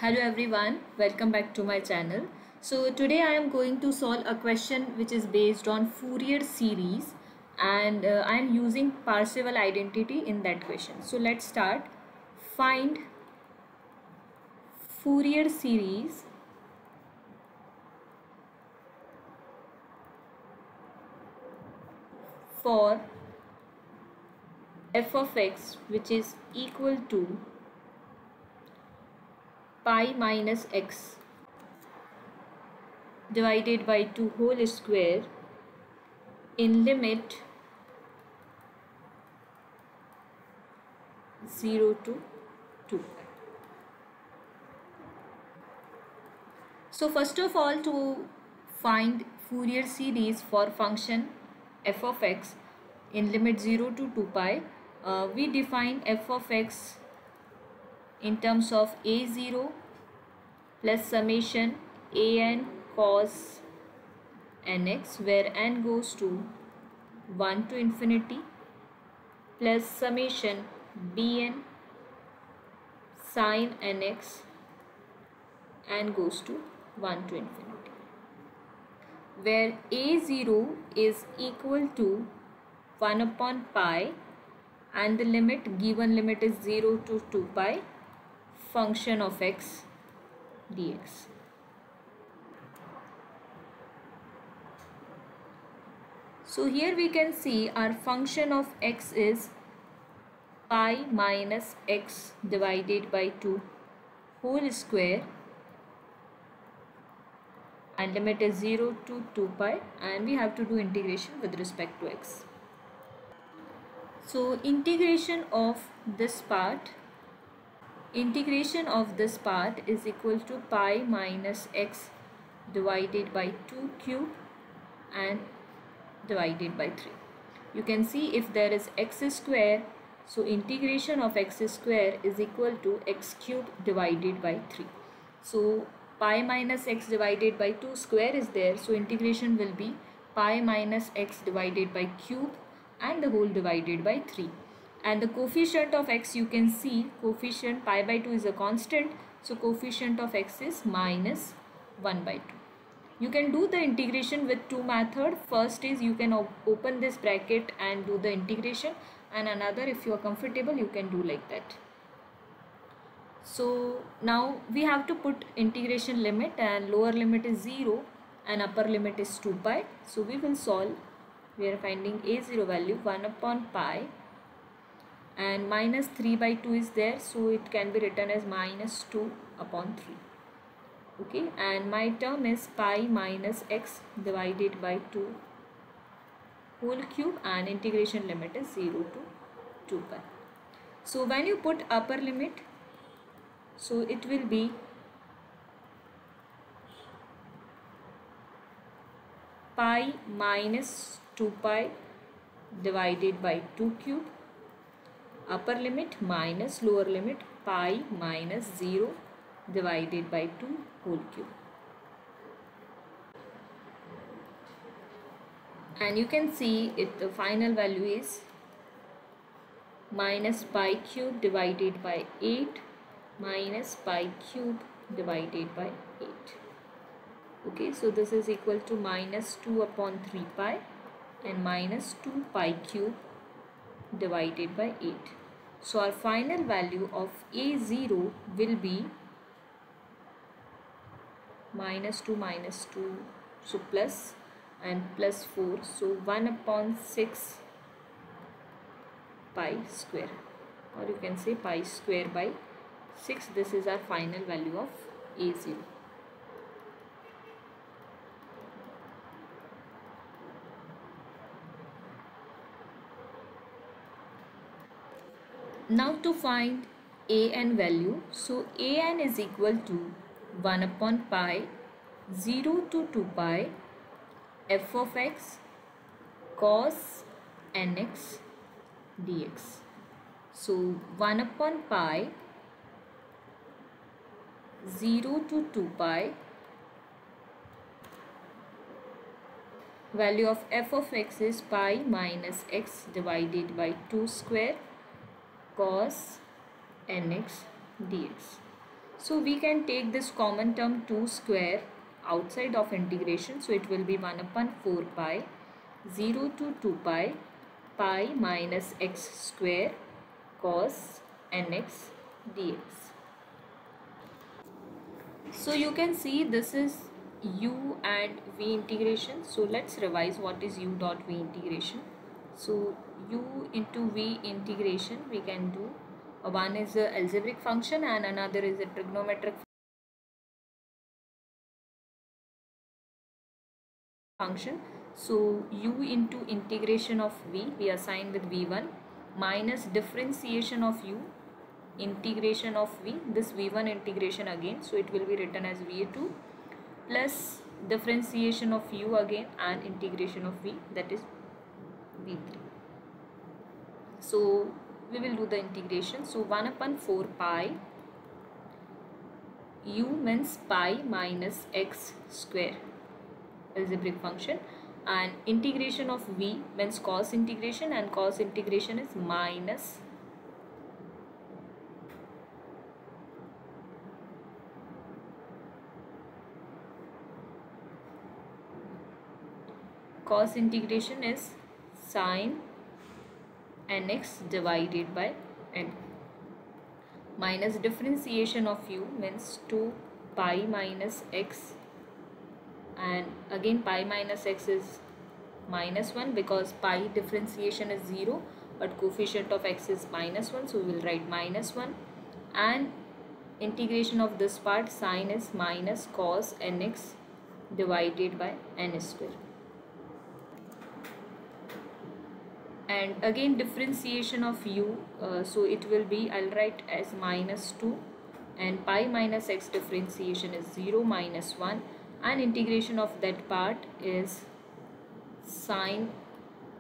Hello everyone, welcome back to my channel. So today I am going to solve a question which is based on Fourier series and I am using Parseval identity in that question. So let's start. Find Fourier series for f of x which is equal to pi minus x divided by 2 whole square in limit 0 to 2. So first of all, to find Fourier series for function f of x in limit 0 to 2 pi, we define f of x in terms of a0 plus summation an cos nx, where n goes to 1 to infinity, plus summation bn sin nx, n goes to 1 to infinity, where a0 is equal to 1 upon pi and the given limit is 0 to 2 pi function of x dx. So here we can see our function of x is pi minus x divided by 2 whole square and limit is 0 to 2 pi, and we have to do integration with respect to x. So integration of this part is equal to pi minus x divided by 2 cube and divided by 3. You can see if there is x square, so integration of x square is equal to x cube divided by 3. So pi minus x divided by 2 square is there, so integration will be pi minus x divided by cube and the whole divided by 3. And the coefficient of x, you can see coefficient pi by 2 is a constant, so coefficient of x is minus 1 by 2. You can do the integration with two methods. First is you can open this bracket and do the integration, and another, if you are comfortable, you can do like that. So now we have to put integration limit, and lower limit is 0 and upper limit is 2 pi. So we will solve. We are finding a0 value 1 upon pi and minus 3 by 2 is there, so it can be written as minus 2 upon 3. Okay, and my term is pi minus x divided by 2 whole cube and integration limit is 0 to 2 pi. So when you put upper limit, so it will be pi minus 2 pi divided by 2 cube, upper limit minus lower limit pi minus 0 divided by 2 whole cube. And you can see if the final value is minus pi cube divided by 8 minus pi cube divided by 8. Okay, so this is equal to minus 2 upon 3 pi and minus 2 pi cube divided by 8. So our final value of a0 will be minus 2, so plus and plus 4, so 1 upon 6 pi square, or you can say pi square by 6. This is our final value of a0. Now to find an value, so an is equal to 1 upon pi 0 to 2 pi f of x cos nx dx. So 1 upon pi 0 to 2 pi value of f of x is pi minus x divided by 2 square cos nx dx. So we can take this common term 2 square outside of integration. So it will be 1 upon 4 pi 0 to 2 pi minus x square cos nx dx. So you can see this is u and v integration. So let's revise what is u dot v integration. So u into v integration we can do, one is a algebraic function and another is a trigonometric function. So u into integration of v we assign with v1 minus differentiation of u integration of v, this v1 integration again, so it will be written as v2 plus differentiation of u again and integration of v, that is v3. So we will do the integration. So 1 upon 4 pi u means pi minus x square algebraic function, and integration of v means cos integration, and cos integration is minus cos integration is sin nx divided by n, minus differentiation of u means 2 pi minus x, and again pi minus x is minus 1 because pi differentiation is 0 but coefficient of x is minus 1, so we will write minus 1, and integration of this part sin is minus cos nx divided by n square, and again differentiation of u, so it will be, I'll write as minus 2, and pi minus x differentiation is 0 minus 1, and integration of that part is sin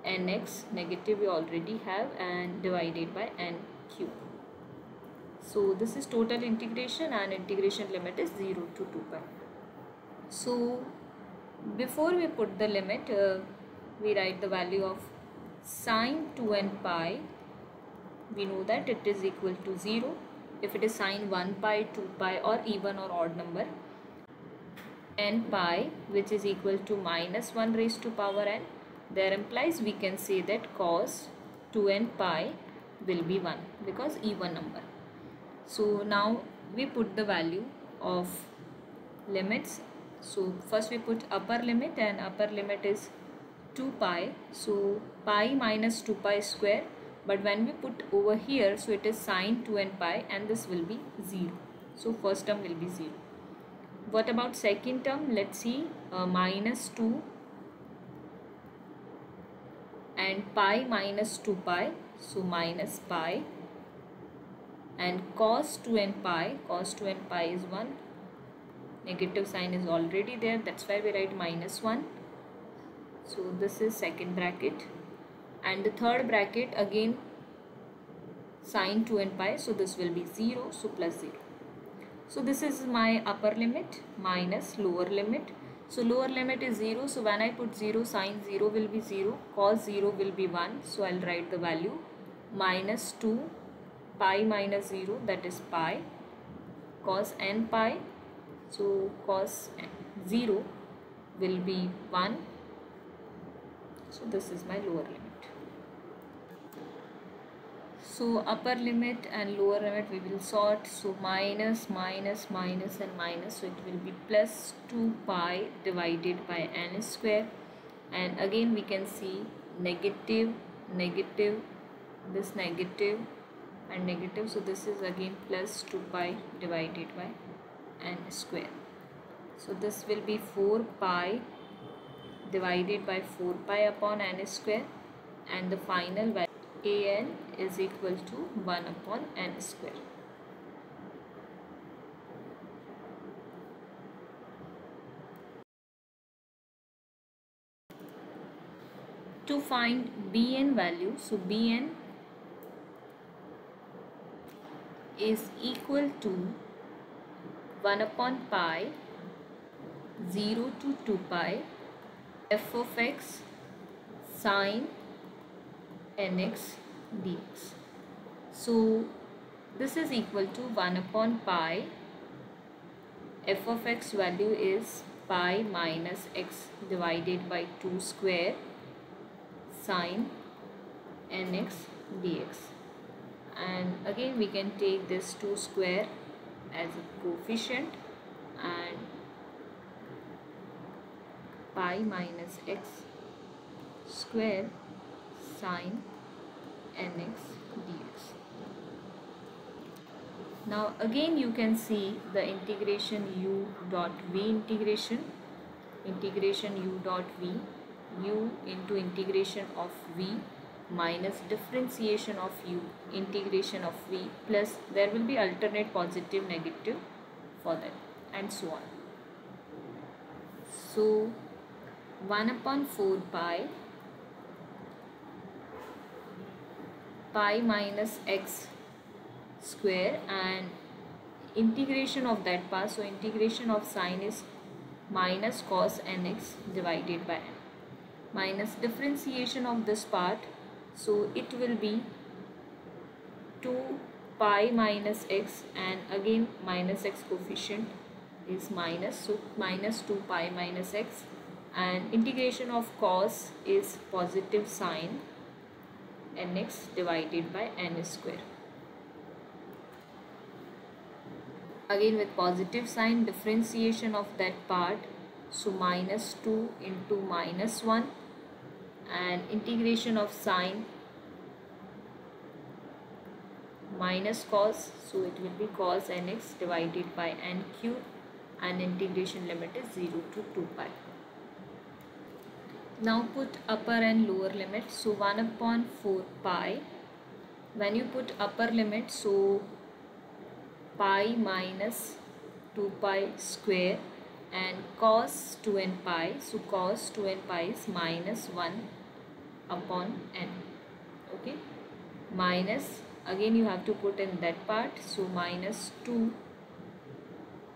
nx, negative we already have, and divided by n cube. So this is total integration, and integration limit is 0 to 2 pi. So before we put the limit, we write the value of sin 2n pi. We know that it is equal to 0 if it is sin 1 pi, 2 pi, or even or odd number. N pi, which is equal to minus 1 raised to power n, there implies we can say that cos 2n pi will be 1 because even number. So now we put the value of limits. So first we put upper limit, and upper limit is 2 pi, so pi minus 2 pi square, but when we put over here, so it is sin 2n pi, and this will be 0. So first term will be 0. What about second term? Let's see, minus 2 and pi minus 2 pi, so minus pi, and cos 2n pi is 1, negative sign is already there, that's why we write minus 1. So this is second bracket, and the third bracket again sin 2n pi, so this will be 0, so plus 0. So this is my upper limit minus lower limit. So lower limit is 0, so when I put 0, sin 0 will be 0, cos 0 will be 1, so I'll write the value minus 2 pi minus 0, that is pi, cos n pi, so cos 0 will be 1, so this is my lower limit. So upper limit and lower limit we will sort, so minus, minus, minus and minus, so it will be plus 2 pi divided by n square, and again we can see negative, negative, this negative and negative, so this is again plus 2 pi divided by n square. So this will be 4 pi divided by 4 pi upon n square, and the final value an is equal to 1 upon n square. To find bn value, so bn is equal to 1 upon pi 0 to 2 pi f of x sin nx dx. So this is equal to 1 upon pi f of x value is pi minus x divided by 2 square sine nx dx. And again we can take this 2 square as a coefficient, and pi minus x square sine nx dx. Now again you can see the integration u dot v integration u dot v, u into integration of v minus differentiation of u integration of v, plus there will be alternate positive negative for that, and so on. So 1 upon 4 pi minus x square, and integration of that part, so integration of sine is minus cos nx divided by n, minus differentiation of this part, so it will be 2 pi minus x, and again minus x coefficient is minus, so minus 2 pi minus x, and integration of cos is positive sine nx divided by n square. Again with positive sign, differentiation of that part, so minus 2 into minus 1, and integration of sine minus cos, so it will be cos nx divided by n cube, and integration limit is 0 to 2 pi. Now put upper and lower limit, so 1 upon 4 pi, when you put upper limit, so pi minus 2 pi square, and cos 2n pi, so cos 2n pi is minus 1 upon n, okay, minus, again you have to put in that part, so minus 2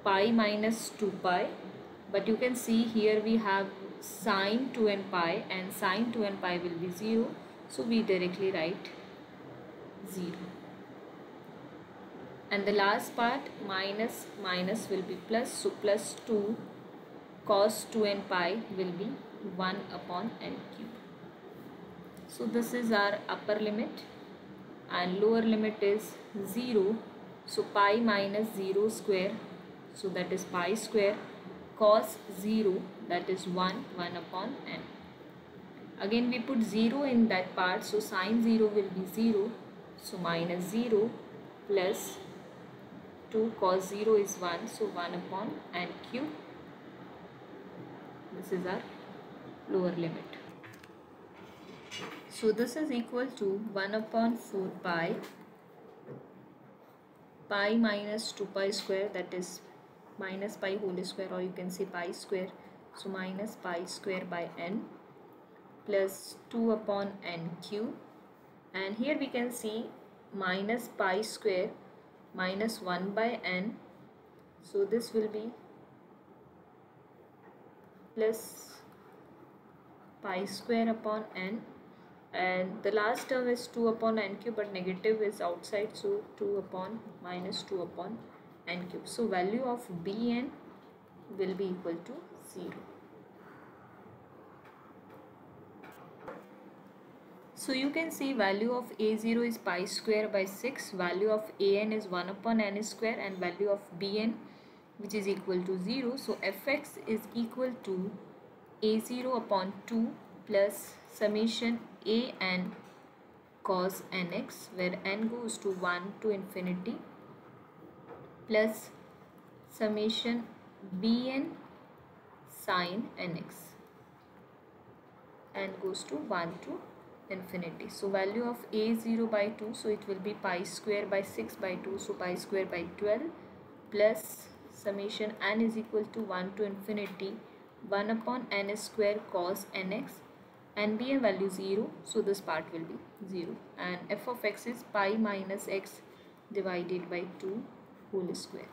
pi minus 2 pi, but you can see here we have sine 2n pi, and sine 2n pi will be 0, so we directly write 0. And the last part, minus minus will be plus, so plus 2 cos 2n pi will be 1 upon n cube. So this is our upper limit, and lower limit is 0, so pi minus 0 square, so that is pi square, cos 0, that is 1 upon n. Again we put 0 in that part, so sine 0 will be 0, so minus 0 plus 2 cos 0 is 1, so 1 upon n cube. This is our lower limit. So this is equal to 1 upon 4 pi minus 2 pi square, that is minus pi whole square, or you can say pi square, so minus pi square by n, plus 2 upon n cube, and here we can see minus pi square minus 1 by n, so this will be plus pi square upon n, and the last term is 2 upon n cube, but negative is outside, so 2 upon minus 2 upon n cube. So value of bn will be equal to 0. So you can see value of a0 is pi square by 6, value of an is 1 upon n square, and value of bn, which is equal to 0. So fx is equal to a0 upon 2 plus summation a n cos nx, where n goes to 1 to infinity, plus summation bn sin nx, n goes to 1 to infinity. So value of a0 by 2, so it will be pi square by 6 by 2, so pi square by 12, plus summation n is equal to 1 to infinity 1 upon n square cos nx, and bn value 0, so this part will be 0, and f of x is pi minus x divided by 2 whole square.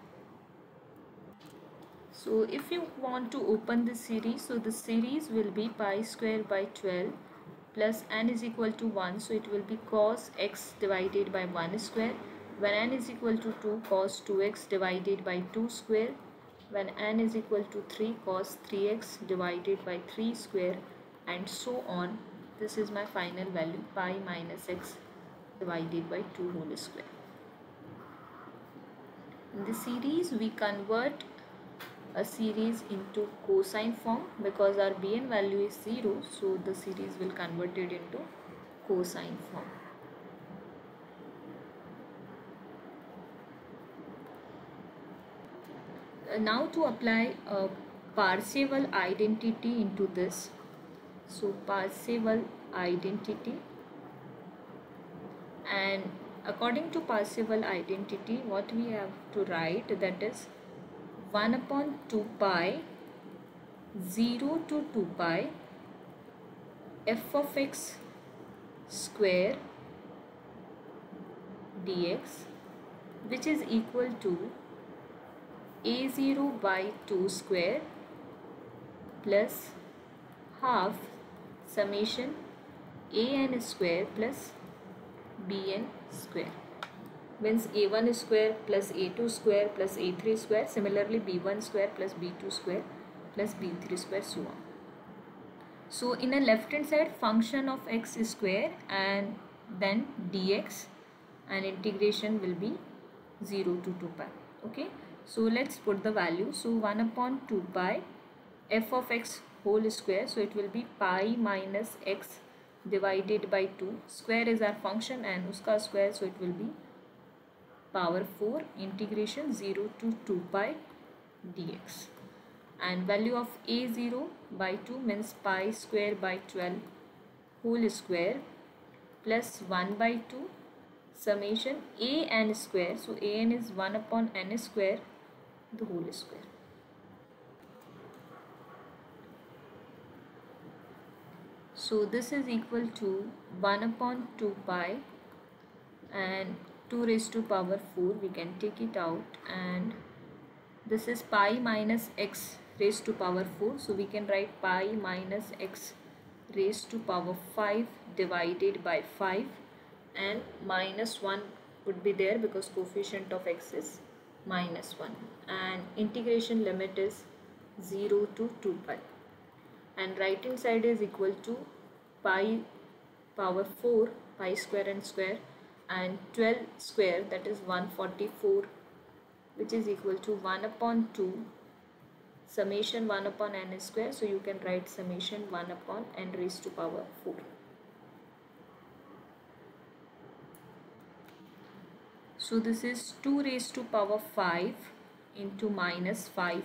So if you want to open this series, so the series will be pi square by 12 plus n is equal to 1, so it will be cos x divided by 1 square, when n is equal to 2 cos 2x divided by 2 square, when n is equal to 3 cos 3x divided by 3 square and so on. This is my final value, pi minus x divided by 2 whole square. In this series we convert a series into cosine form because our bn value is 0, so the series will convert it into cosine form. Now to apply a Parseval identity into this. So Parseval identity, and according to Parseval identity what we have to write, that is 1 upon 2 pi 0 to 2 pi f of x square dx, which is equal to a0 by 2 square plus half summation an square plus bn square, means a1 square plus a2 square plus a3 square, similarly b1 square plus b2 square plus b3 square, so on. So in a left hand side, function of x square and then dx, and integration will be 0 to 2 pi. Okay, so let's put the value. So 1 upon 2 pi f of x whole square, so it will be pi minus x divided by 2, square is our function and uska square, so it will be power 4 integration 0 to 2 pi dx, and value of a0 by 2 means pi square by 12 whole square plus 1 by 2 summation a n square, so a n is 1 upon n square the whole square. So this is equal to 1 upon 2 pi and 2 raised to power 4, we can take it out, and this is pi minus x raised to power 4, so we can write pi minus x raised to power 5 divided by 5, and minus 1 would be there because coefficient of x is minus 1, and integration limit is 0 to 2 pi, and right hand side is equal to pi power 4 pi square and square and 12 square, that is 144, which is equal to 1 upon 2 summation 1 upon n square, so you can write summation 1 upon n raised to power 4. So this is 2 raised to power 5 into minus 5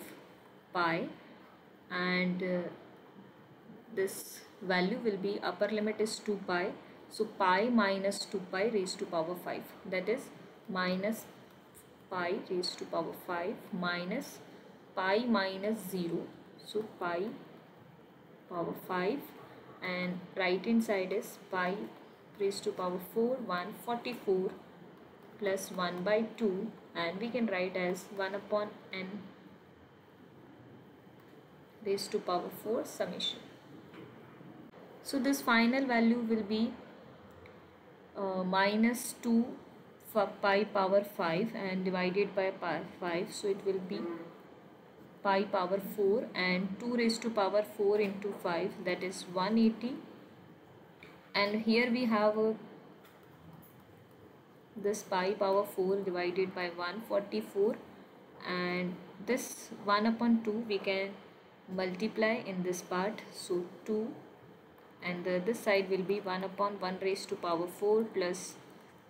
pi, and this value will be, upper limit is 2 pi, so pi minus 2 pi raised to power 5, that is minus pi raised to power 5 minus pi minus 0, so pi power 5, and right hand side is pi raised to power 4 144 plus 1 by 2, and we can write as 1 upon n raised to power 4 summation. So this final value will be minus 2 for pi power 5 and divided by pi 5, so it will be pi power 4 and 2 raised to power 4 into 5, that is 180, and here we have this pi power 4 divided by 144, and this 1 upon 2 we can multiply in this part, so 2, and this side will be 1 upon 1 raised to power 4 plus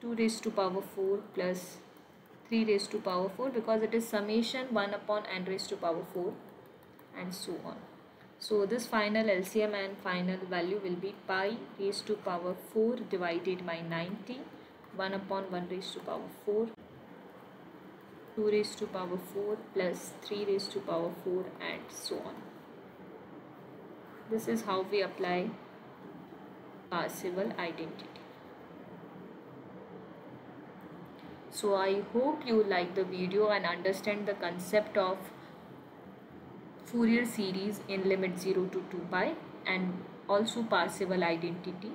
2 raised to power 4 plus 3 raised to power 4, because it is summation 1 upon n raised to power 4 and so on. So this final LCM and final value will be pi raised to power 4 divided by 90, 1 upon 1 raised to power 4, 2 raised to power 4 plus 3 raised to power 4 and so on. This is how we apply Parseval identity. So I hope you like the video and understand the concept of Fourier series in limit 0 to 2 pi and also Parseval identity.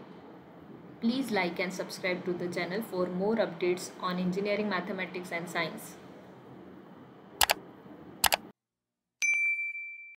Please like and subscribe to the channel for more updates on engineering, mathematics and science.